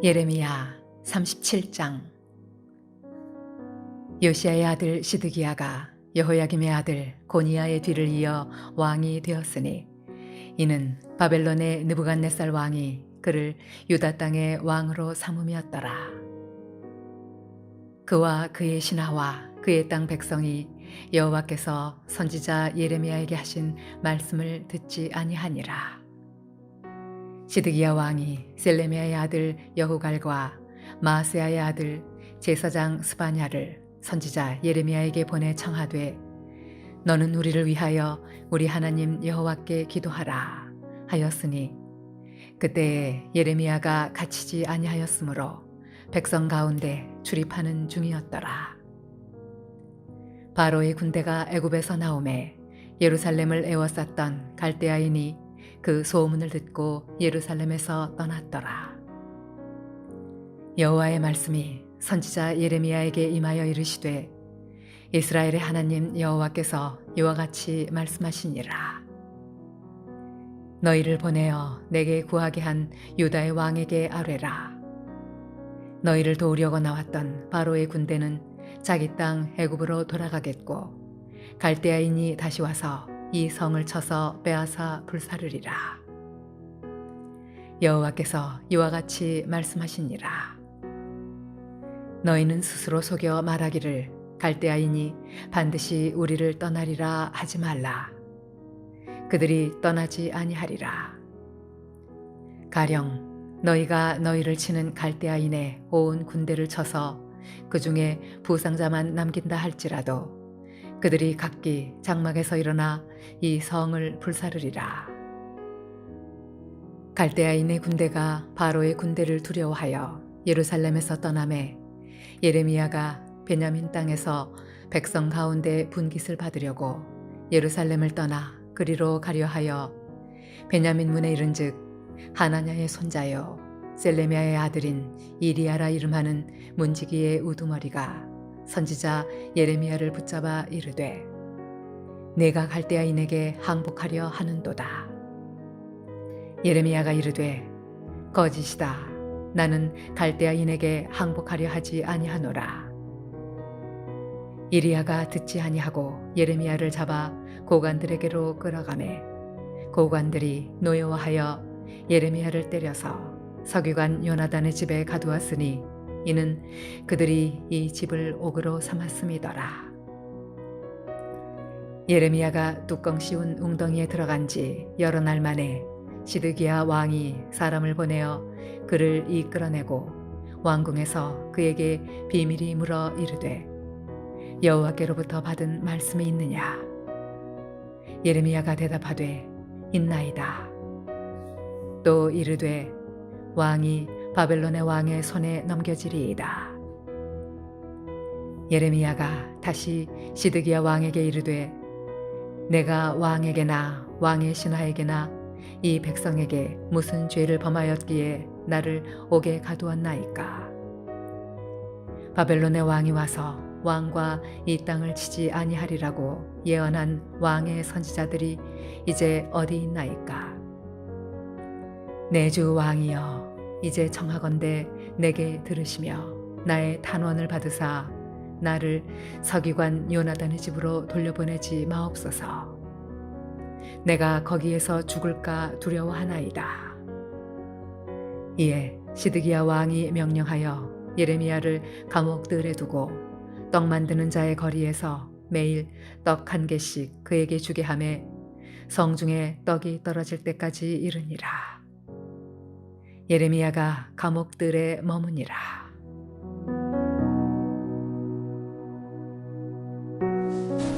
예레미야 37장. 요시야의 아들 시드기야가 여호야김의 아들 고니야의 뒤를 이어 왕이 되었으니 이는 바벨론의 느부갓네살 왕이 그를 유다 땅의 왕으로 삼음이었더라. 그와 그의 신하와 그의 땅 백성이 여호와께서 선지자 예레미야에게 하신 말씀을 듣지 아니하니라. 시드기야 왕이 셀레미야의 아들 여후갈과 마아세야의 아들 제사장 스바냐를 선지자 예레미야에게 보내 청하되 너는 우리를 위하여 우리 하나님 여호와께 기도하라 하였으니 그때에 예레미야가 갇히지 아니하였으므로 백성 가운데 출입하는 중이었더라. 바로의 군대가 애굽에서 나오매 예루살렘을 에워쌌던 갈대아인이 그 소문을 듣고 예루살렘에서 떠났더라. 여호와의 말씀이 선지자 예레미야에게 임하여 이르시되 이스라엘의 하나님 여호와께서 이와 같이 말씀하시니라. 너희를 보내어 내게 구하게 한 유다의 왕에게 아뢰라. 너희를 도우려고 나왔던 바로의 군대는 자기 땅 애굽으로 돌아가겠고 갈대아인이 다시 와서 이 성을 쳐서 빼앗아 불사르리라. 여호와께서 이와 같이 말씀하시니라. 너희는 스스로 속여 말하기를 갈대아인이 반드시 우리를 떠나리라 하지 말라. 그들이 떠나지 아니하리라. 가령 너희가 너희를 치는 갈대아인의 온 군대를 쳐서 그 중에 부상자만 남긴다 할지라도 그들이 각기 장막에서 일어나 이 성을 불사르리라. 갈대아인의 군대가 바로의 군대를 두려워하여 예루살렘에서 떠나매 예레미야가 베냐민 땅에서 백성 가운데 분깃을 받으려고 예루살렘을 떠나 그리로 가려 하여 베냐민 문에 이른즉 하나냐의 손자요 셀레미야의 아들인 이리야라 이름하는 문지기의 우두머리가 선지자 예레미야를 붙잡아 이르되 내가 갈대아인에게 항복하려 하는도다. 예레미야가 이르되 거짓이다. 나는 갈대아인에게 항복하려 하지 아니하노라. 이리야가 듣지 아니하고 예레미야를 잡아 고관들에게로 끌어가매 고관들이 노여워하여 예레미야를 때려서 서기관 요나단의 집에 가두었으니 이는 그들이 이 집을 옥으로 삼았음이더라. 예레미야가 뚜껑 씌운 웅덩이에 들어간 지 여러 날 만에 시드기야 왕이 사람을 보내어 그를 이끌어내고 왕궁에서 그에게 비밀이 물어 이르되 여호와께로부터 받은 말씀이 있느냐? 예레미야가 대답하되 있나이다. 또 이르되 왕이 바벨론의 왕의 손에 넘겨지리이다. 예레미야가 다시 시드기야 왕에게 이르되 내가 왕에게나 왕의 신하에게나 이 백성에게 무슨 죄를 범하였기에 나를 옥에 가두었나이까. 바벨론의 왕이 와서 왕과 이 땅을 치지 아니하리라고 예언한 왕의 선지자들이 이제 어디 있나이까. 내 주 왕이여 이제 청하건대 내게 들으시며 나의 탄원을 받으사 나를 서기관 요나단의 집으로 돌려보내지 마옵소서. 내가 거기에서 죽을까 두려워하나이다. 이에 시드기야 왕이 명령하여 예레미야를 감옥들에 두고 떡 만드는 자의 거리에서 매일 떡 한 개씩 그에게 주게 하매 성중에 떡이 떨어질 때까지 이르니라. 예레미야가 감옥들에 머무니라.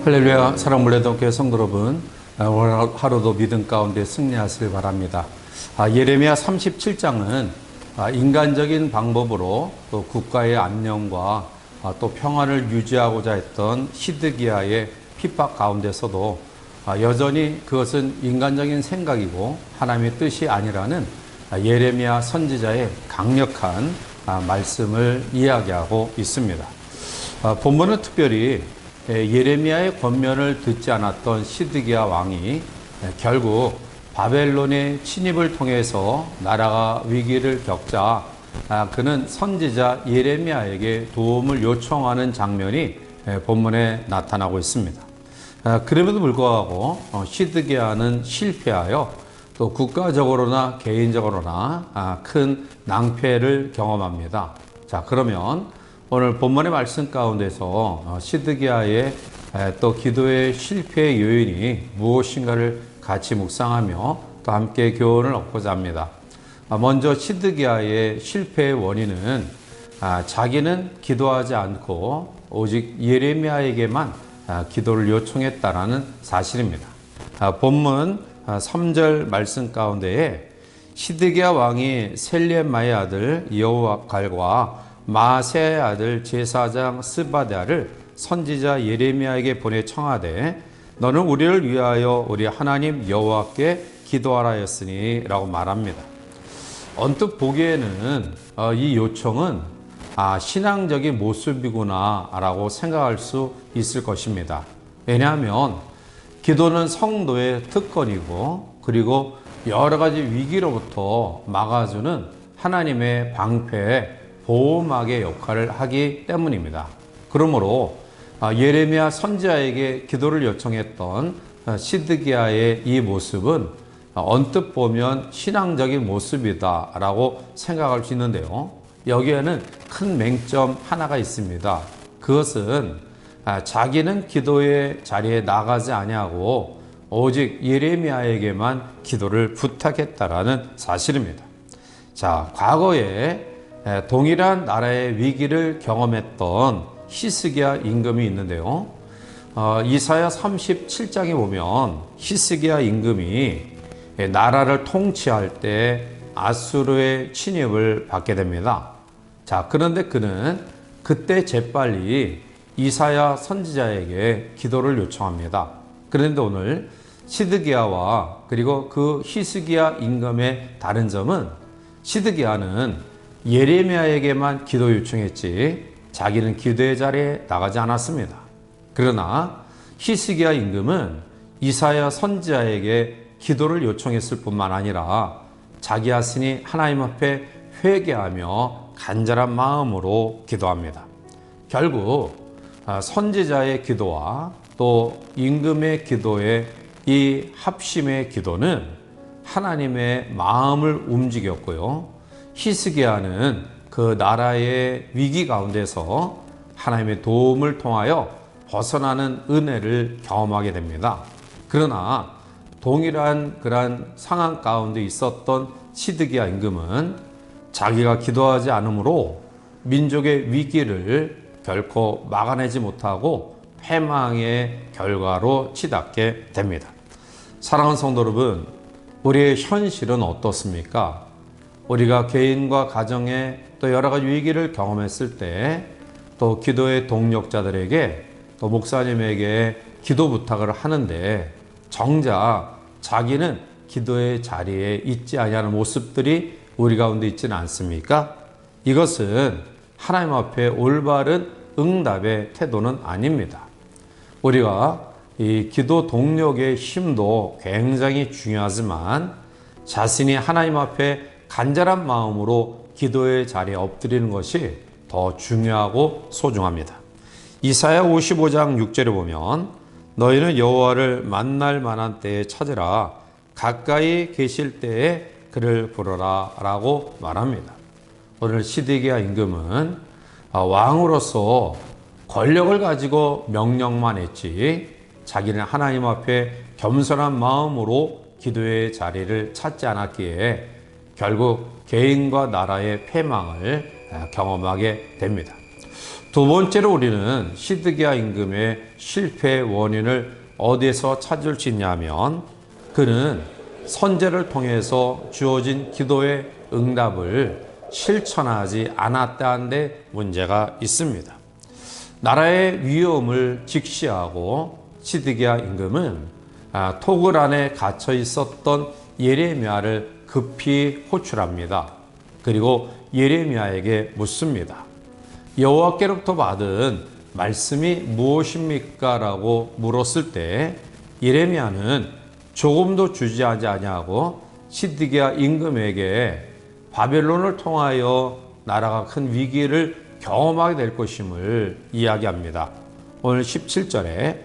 할렐루야. 사랑 물레동교회 성도 여러분, 오늘 하루도 믿음 가운데 승리하시길 바랍니다. 예레미야 37장은 인간적인 방법으로 또 국가의 안녕과 또 평화를 유지하고자 했던 시드기야의 핍박 가운데서도 여전히 그것은 인간적인 생각이고 하나님의 뜻이 아니라는 예레미야 선지자의 강력한 말씀을 이야기하고 있습니다. 본문은 특별히 예레미야의 권면을 듣지 않았던 시드기야 왕이 결국 바벨론의 침입을 통해서 나라가 위기를 겪자 그는 선지자 예레미야에게 도움을 요청하는 장면이 본문에 나타나고 있습니다. 그럼에도 불구하고 시드기야는 실패하여 또 국가적으로나 개인적으로나 큰 낭패를 경험합니다. 자, 그러면 오늘 본문의 말씀 가운데서 시드기야의 또 기도의 실패의 요인이 무엇인가를 같이 묵상하며 또 함께 교훈을 얻고자 합니다. 먼저 시드기야의 실패의 원인은 자기는 기도하지 않고 오직 예레미야에게만 기도를 요청했다라는 사실입니다. 본문 3절 말씀 가운데에 시드기야 왕이 셀레마의 아들 여호갈과 마세의 아들 제사장 스바랴를 선지자 예레미야에게 보내 청하되 너는 우리를 위하여 우리 하나님 여호와께 기도하라 했으니 라고 말합니다. 언뜻 보기에는 이 요청은 신앙적인 모습이구나 라고 생각할 수 있을 것입니다. 왜냐하면 기도는 성도의 특권이고 그리고 여러 가지 위기로부터 막아주는 하나님의 방패, 보호막의 역할을 하기 때문입니다. 그러므로 예레미야 선지자에게 기도를 요청했던 시드기야의 이 모습은 언뜻 보면 신앙적인 모습이다 라고 생각할 수 있는데요. 여기에는 큰 맹점 하나가 있습니다. 그것은 자기는 기도의 자리에 나가지 아니하고 오직 예레미야에게만 기도를 부탁했다라는 사실입니다. 자, 과거에 동일한 나라의 위기를 경험했던 히스기야 임금이 있는데요. 이사야 37장에 보면 히스기야 임금이 나라를 통치할 때 아수르의 침입을 받게 됩니다. 자, 그런데 그는 그때 재빨리 이사야 선지자에게 기도를 요청합니다. 그런데 오늘 시드기야와 그리고 그 히스기야 임금의 다른 점은 시드기야는 예레미야에게만 기도 요청했지 자기는 기도의 자리에 나가지 않았습니다. 그러나 히스기야 임금은 이사야 선지자에게 기도를 요청했을 뿐만 아니라 자기 자신이 하나님 앞에 회개하며 간절한 마음으로 기도합니다. 결국 선지자의 기도와 또 임금의 기도의 이 합심의 기도는 하나님의 마음을 움직였고요. 히스기야는 그 나라의 위기 가운데서 하나님의 도움을 통하여 벗어나는 은혜를 경험하게 됩니다. 그러나 동일한 그러한 상황 가운데 있었던 시드기야 임금은 자기가 기도하지 않으므로 민족의 위기를 결코 막아내지 못하고 패망의 결과로 치닫게 됩니다. 사랑하는 성도 여러분, 우리의 현실은 어떻습니까? 우리가 개인과 가정에 또 여러 가지 위기를 경험했을 때 또 기도의 동력자들에게 또 목사님에게 기도 부탁을 하는데 정작 자기는 기도의 자리에 있지 아니하는 모습들이 우리 가운데 있지는 않습니까? 이것은 하나님 앞에 올바른 응답의 태도는 아닙니다. 우리가 이 기도 동력의 힘도 굉장히 중요하지만 자신이 하나님 앞에 간절한 마음으로 기도의 자리에 엎드리는 것이 더 중요하고 소중합니다. 이사야 55장 6절에 보면 너희는 여호와를 만날 만한 때에 찾으라 가까이 계실 때에 그를 부르라 라고 말합니다. 오늘 시드기야 임금은 왕으로서 권력을 가지고 명령만 했지 자기는 하나님 앞에 겸손한 마음으로 기도의 자리를 찾지 않았기에 결국 개인과 나라의 패망을 경험하게 됩니다. 두 번째로 우리는 시드기야 임금의 실패의 원인을 어디에서 찾을 수 있냐면 그는 선제를 통해서 주어진 기도의 응답을 실천하지 않았다는 데 문제가 있습니다. 나라의 위험을 직시하고 시드기야 임금은 토굴 안에 갇혀 있었던 예레미야를 급히 호출합니다. 그리고 예레미야에게 묻습니다. 여호와께로부터 받은 말씀이 무엇입니까? 라고 물었을 때 예레미야는 조금도 주저하지 아니하고 시드기야 임금에게 바벨론을 통하여 나라가 큰 위기를 경험하게 될 것임을 이야기합니다. 오늘 17절에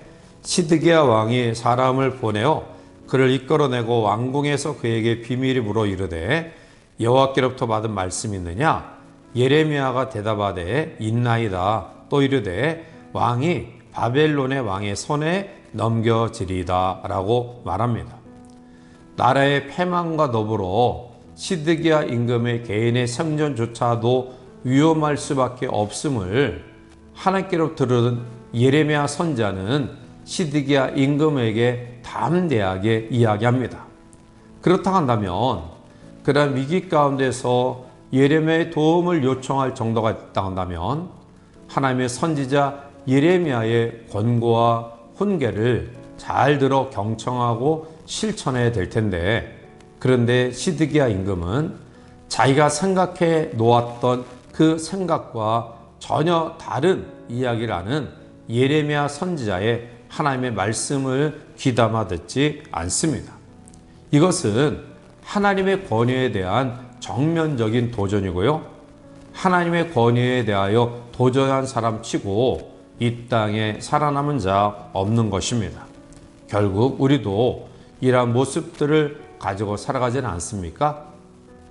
시드기야 왕이 사람을 보내어 그를 이끌어내고 왕궁에서 그에게 비밀이 물어 이르되 여호와께로부터 받은 말씀이 있느냐? 예레미야가 대답하되 있나이다. 또 이르되 왕이 바벨론의 왕의 손에 넘겨지리다 라고 말합니다. 나라의 패망과 더불어 시드기야 임금의 개인의 생존조차도 위험할 수밖에 없음을 하나님께로부터 들은 예레미야 선지자는 시드기야 임금에게 담대하게 이야기합니다. 그렇다 한다면 그러한 위기 가운데서 예레미야의 도움을 요청할 정도가 있다 한다면 하나님의 선지자 예레미야의 권고와 훈계를 잘 들어 경청하고 실천해야 될 텐데, 그런데 시드기야 임금은 자기가 생각해 놓았던 그 생각과 전혀 다른 이야기를 하는 예레미야 선지자의 하나님의 말씀을 귀담아 듣지 않습니다. 이것은 하나님의 권위에 대한 정면적인 도전이고요. 하나님의 권위에 대하여 도전한 사람 치고 이 땅에 살아남은 자 없는 것입니다. 결국 우리도 이러한 모습들을 가지고 살아가지는 않습니까?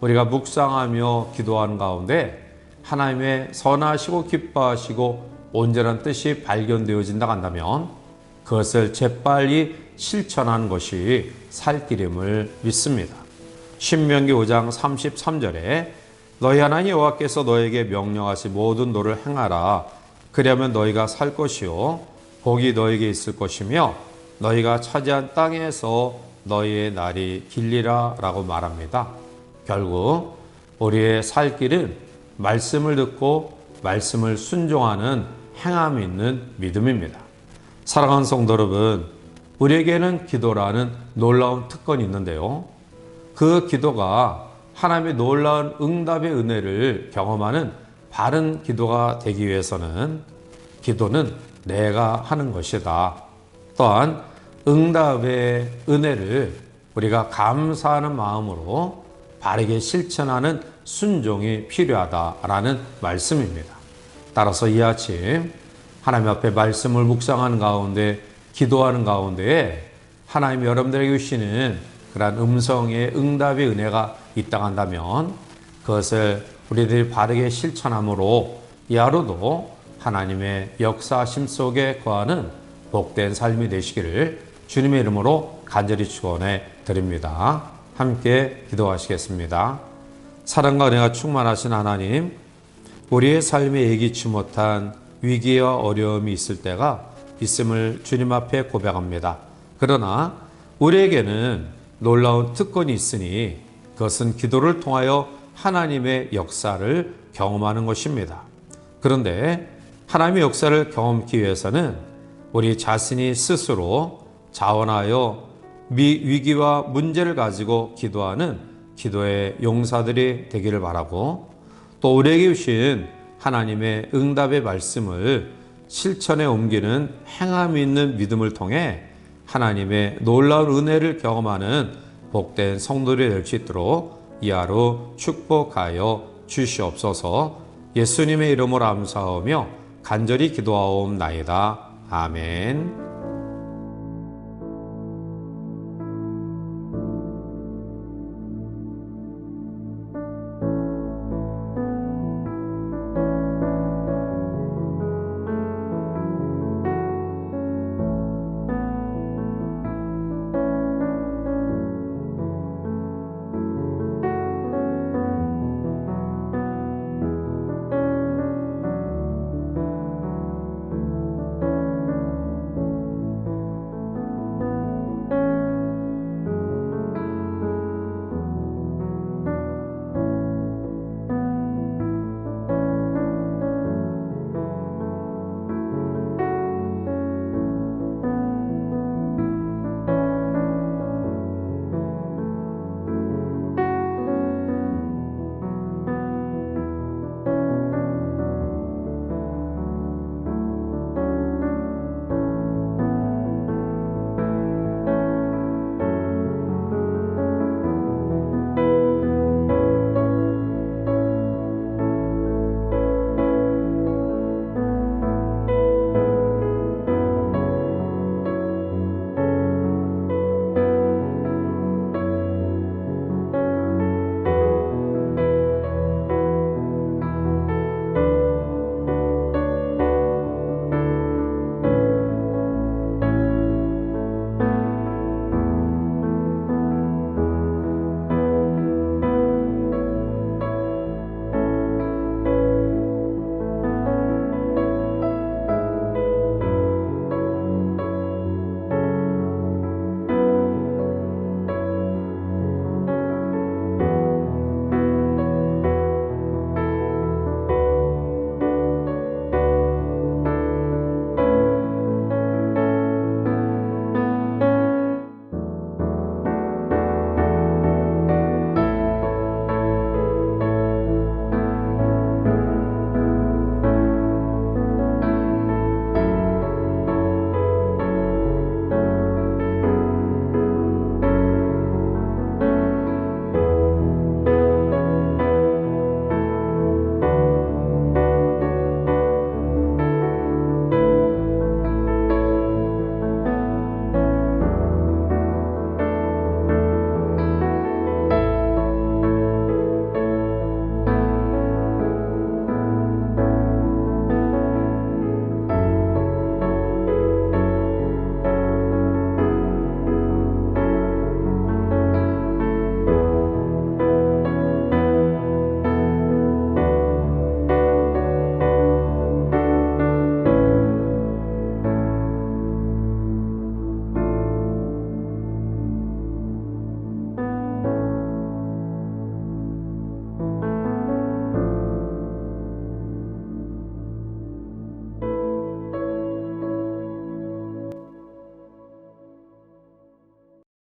우리가 묵상하며 기도하는 가운데 하나님의 선하시고 기뻐하시고 온전한 뜻이 발견되어진다 한다면 그것을 재빨리 실천하는 것이 살 길임을 믿습니다. 신명기 5장 33절에 너희 하나님 여호와께서 너에게 명령하신 모든 도를 행하라. 그리하면 너희가 살 것이요 복이 너에게 있을 것이며 너희가 차지한 땅에서 너희의 날이 길리라 라고 말합니다. 결국 우리의 살 길은 말씀을 듣고 말씀을 순종하는 행함이 있는 믿음입니다. 사랑하는 성도 여러분, 우리에게는 기도라는 놀라운 특권이 있는데요. 그 기도가 하나님의 놀라운 응답의 은혜를 경험하는 바른 기도가 되기 위해서는 기도는 내가 하는 것이다. 또한 응답의 은혜를 우리가 감사하는 마음으로 바르게 실천하는 순종이 필요하다라는 말씀입니다. 따라서 이 아침 하나님 앞에 말씀을 묵상하는 가운데 기도하는 가운데에 하나님이 여러분들에게 주시는 그러한 음성의 응답의 은혜가 있다 한다면 그것을 우리들이 바르게 실천함으로 이 하루도 하나님의 역사심 속에 거하는 복된 삶이 되시기를 주님의 이름으로 간절히 축원해 드립니다. 함께 기도하시겠습니다. 사랑과 은혜가 충만하신 하나님, 우리의 삶에 예기치 못한 위기와 어려움이 있을 때가 있음을 주님 앞에 고백합니다. 그러나 우리에게는 놀라운 특권이 있으니 그것은 기도를 통하여 하나님의 역사를 경험하는 것입니다. 그런데 하나님의 역사를 경험하기 위해서는 우리 자신이 스스로 자원하여 위기와 문제를 가지고 기도하는 기도의 용사들이 되기를 바라고, 또 우리에게 주신 하나님의 응답의 말씀을 실천에 옮기는 행함이 있는 믿음을 통해 하나님의 놀라운 은혜를 경험하는 복된 성도들이 될 수 있도록 이 하루 축복하여 주시옵소서. 예수님의 이름으로 감사하며 간절히 기도하옵나이다. 아멘.